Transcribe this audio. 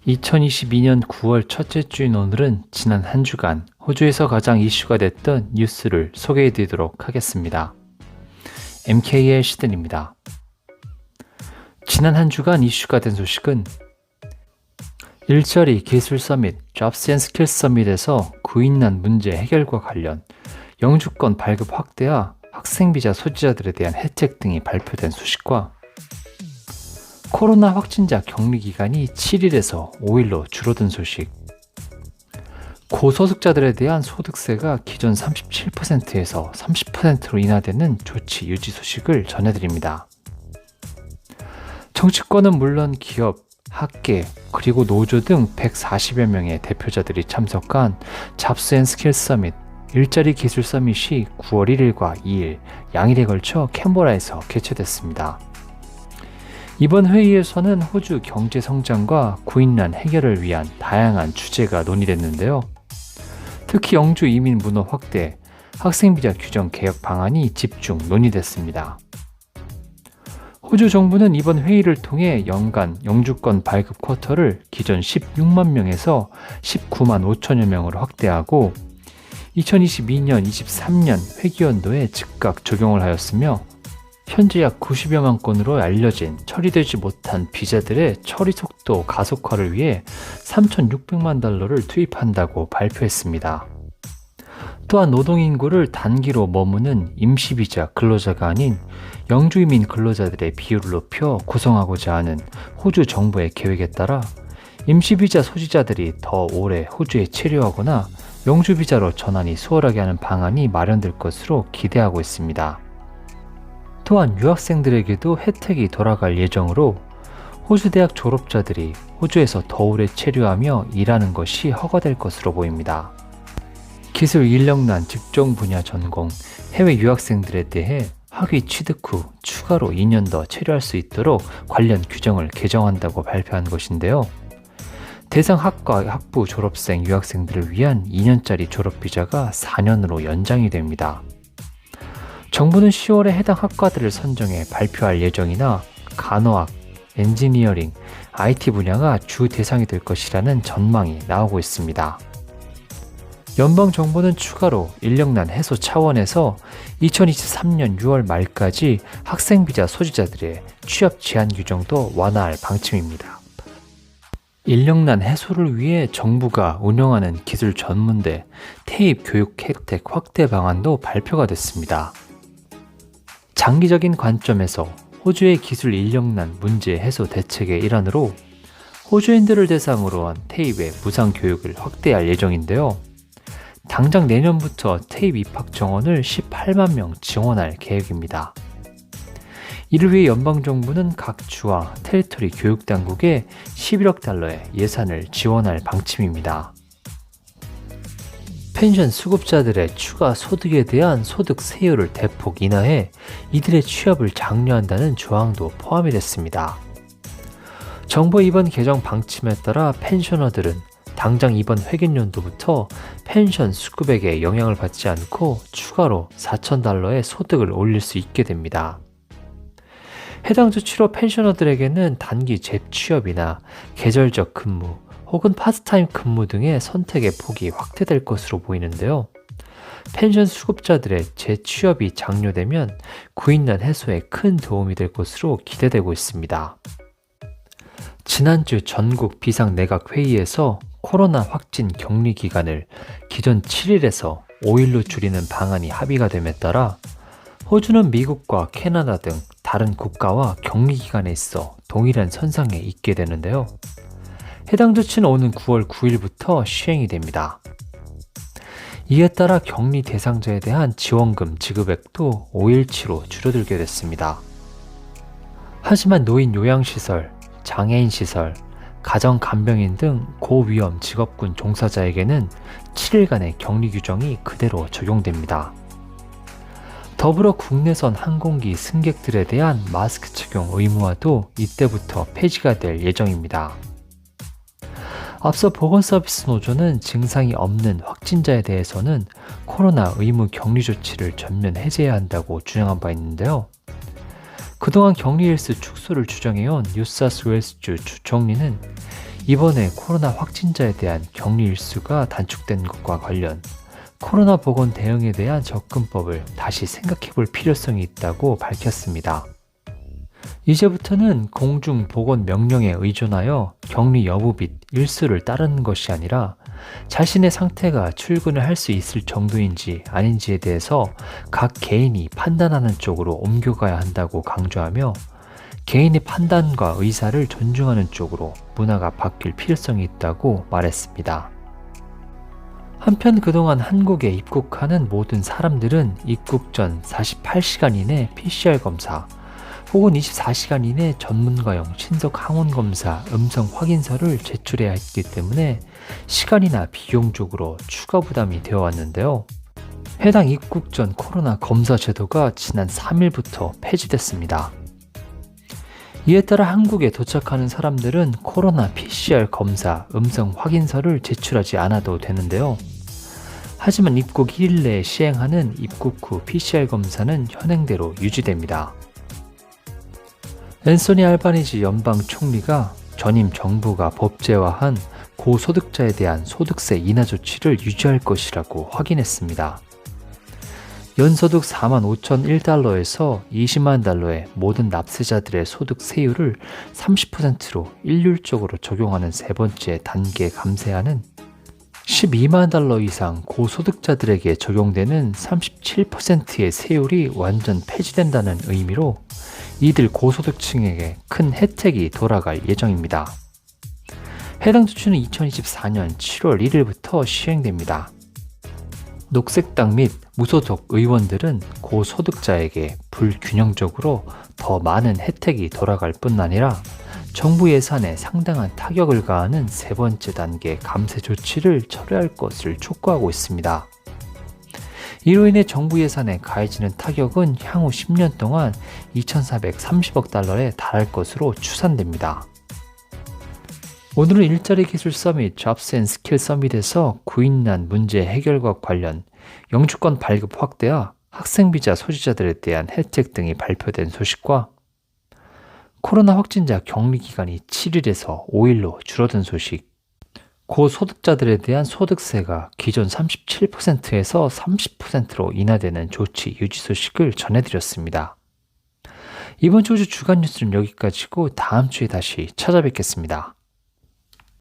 2022년 9월 첫째 주인 오늘은 지난 한 주간 호주에서 가장 이슈가 됐던 뉴스를 소개해 드리도록 하겠습니다. MK의 시든입니다. 지난 한 주간 이슈가 된 소식은 일자리 기술 서밋, Jobs and Skills 서밋에서 구인난 문제 해결과 관련 영주권 발급 확대와 학생비자 소지자들에 대한 혜택 등이 발표된 소식과 코로나 확진자 격리 기간이 7일에서 5일로 줄어든 소식, 고소득자들에 대한 소득세가 기존 37%에서 30%로 인하되는 조치 유지 소식을 전해드립니다. 정치권은 물론 기업, 학계, 그리고 노조 등 140여 명의 대표자들이 참석한 잡스 앤 스킬 서밋, 일자리 기술 서밋이 9월 1일과 2일, 양일에 걸쳐 캔버라에서 개최됐습니다. 이번 회의에서는 호주 경제 성장과 구인난 해결을 위한 다양한 주제가 논의됐는데요. 특히 영주 이민 문호 확대, 학생비자 규정 개혁 방안이 집중 논의됐습니다. 호주 정부는 이번 회의를 통해 연간 영주권 발급 쿼터를 기존 16만 명에서 19만 5천여 명으로 확대하고 2022년, 23년 회기연도에 즉각 적용을 하였으며 현재 약 90여만 건으로 알려진 처리되지 못한 비자들의 처리 속도 가속화를 위해 3,600만 달러를 투입한다고 발표했습니다. 또한 노동인구를 단기로 머무는 임시비자 근로자가 아닌 영주이민 근로자들의 비율을 높여 구성하고자 하는 호주 정부의 계획에 따라 임시비자 소지자들이 더 오래 호주에 체류하거나 영주비자로 전환이 수월하게 하는 방안이 마련될 것으로 기대하고 있습니다. 또한 유학생들에게도 혜택이 돌아갈 예정으로 호주 대학 졸업자들이 호주에서 더 오래 체류하며 일하는 것이 허가될 것으로 보입니다. 기술 인력난 직종 분야 전공 해외 유학생들에 대해 학위 취득 후 추가로 2년 더 체류할 수 있도록 관련 규정을 개정한다고 발표한 것인데요. 대상 학과 학부 졸업생 유학생들을 위한 2년짜리 졸업비자가 4년으로 연장이 됩니다. 정부는 10월에 해당 학과들을 선정해 발표할 예정이나 간호학, 엔지니어링, IT 분야가 주 대상이 될 것이라는 전망이 나오고 있습니다. 연방정부는 추가로 인력난 해소 차원에서 2023년 6월 말까지 학생비자 소지자들의 취업 제한 규정도 완화할 방침입니다. 인력난 해소를 위해 정부가 운영하는 기술 전문대 태입 교육 혜택 확대 방안도 발표가 됐습니다. 장기적인 관점에서 호주의 기술 인력난 문제 해소 대책의 일환으로 호주인들을 대상으로 한 태입의 무상 교육을 확대할 예정인데요. 당장 내년부터 태입 입학 정원을 18만 명 지원할 계획입니다. 이를 위해 연방정부는 각 주와 테리토리 교육당국에 11억 달러의 예산을 지원할 방침입니다. 펜션 수급자들의 추가 소득에 대한 소득 세율을 대폭 인하해 이들의 취업을 장려한다는 조항도 포함이 됐습니다. 정부 이번 개정 방침에 따라 펜셔너들은 당장 이번 회계연도부터 펜션 수급액에 영향을 받지 않고 추가로 4,000달러의 소득을 올릴 수 있게 됩니다. 해당 조치로 펜셔너들에게는 단기 재취업이나 계절적 근무 혹은 파트타임 근무 등의 선택의 폭이 확대될 것으로 보이는데요. 펜션 수급자들의 재취업이 장려되면 구인난 해소에 큰 도움이 될 것으로 기대되고 있습니다. 지난주 전국 비상내각회의에서 코로나 확진 격리 기간을 기존 7일에서 5일로 줄이는 방안이 합의가 됨에 따라 호주는 미국과 캐나다 등 다른 국가와 격리 기간에 있어 동일한 선상에 있게 되는데요. 해당 조치는 오는 9월 9일부터 시행이 됩니다. 이에 따라 격리 대상자에 대한 지원금 지급액도 5일치로 줄어들게 됐습니다. 하지만 노인 요양시설, 장애인시설, 가정간병인 등 고위험 직업군 종사자에게는 7일간의 격리 규정이 그대로 적용됩니다. 더불어 국내선 항공기 승객들에 대한 마스크 착용 의무화도 이때부터 폐지가 될 예정입니다. 앞서 보건서비스 노조는 증상이 없는 확진자에 대해서는 코로나 의무 격리 조치를 전면 해제해야 한다고 주장한 바 있는데요. 그동안 격리 일수 축소를 주장해온 뉴사우스웨일스주 주 총리는 이번에 코로나 확진자에 대한 격리 일수가 단축된 것과 관련 코로나 보건 대응에 대한 접근법을 다시 생각해 볼 필요성이 있다고 밝혔습니다. 이제부터는 공중 보건 명령에 의존하여 격리 여부 및 일수를 따르는 것이 아니라 자신의 상태가 출근을 할 수 있을 정도인지 아닌지에 대해서 각 개인이 판단하는 쪽으로 옮겨가야 한다고 강조하며 개인의 판단과 의사를 존중하는 쪽으로 문화가 바뀔 필요성이 있다고 말했습니다. 한편 그동안 한국에 입국하는 모든 사람들은 입국 전 48시간 이내 PCR 검사 혹은 24시간 이내 전문가용 신속 항원 검사 음성 확인서를 제출해야 했기 때문에 시간이나 비용적으로 추가 부담이 되어 왔는데요. 해당 입국 전 코로나 검사 제도가 지난 3일부터 폐지됐습니다. 이에 따라 한국에 도착하는 사람들은 코로나 PCR 검사 음성 확인서를 제출하지 않아도 되는데요. 하지만 입국 1일 내에 시행하는 입국 후 PCR 검사는 현행대로 유지됩니다. 앤소니 알바니지 연방 총리가 전임 정부가 법제화한 고소득자에 대한 소득세 인하 조치를 유지할 것이라고 확인했습니다. 연소득 45,001달러에서 20만 달러의 모든 납세자들의 소득 세율을 30%로 일률적으로 적용하는 세 번째 단계 감세안은 12만 달러 이상 고소득자들에게 적용되는 37%의 세율이 완전 폐지된다는 의미로 이들 고소득층에게 큰 혜택이 돌아갈 예정입니다. 해당 조치는 2024년 7월 1일부터 시행됩니다. 녹색당 및 무소속 의원들은 고소득자에게 불균형적으로 더 많은 혜택이 돌아갈 뿐 아니라 정부 예산에 상당한 타격을 가하는 세 번째 단계 감세 조치를 철회할 것을 촉구하고 있습니다. 이로 인해 정부 예산에 가해지는 타격은 향후 10년 동안 2,430억 달러에 달할 것으로 추산됩니다. 오늘은 일자리 기술 서밋 잡스 앤 스킬 서밋에서 구인난 문제 해결과 관련 영주권 발급 확대와 학생비자 소지자들에 대한 혜택 등이 발표된 소식과 코로나 확진자 격리 기간이 7일에서 5일로 줄어든 소식, 고소득자들에 대한 소득세가 기존 37%에서 30%로 인하되는 조치 유지 소식을 전해드렸습니다. 이번 주 주간 뉴스는 여기까지고 다음 주에 다시 찾아뵙겠습니다.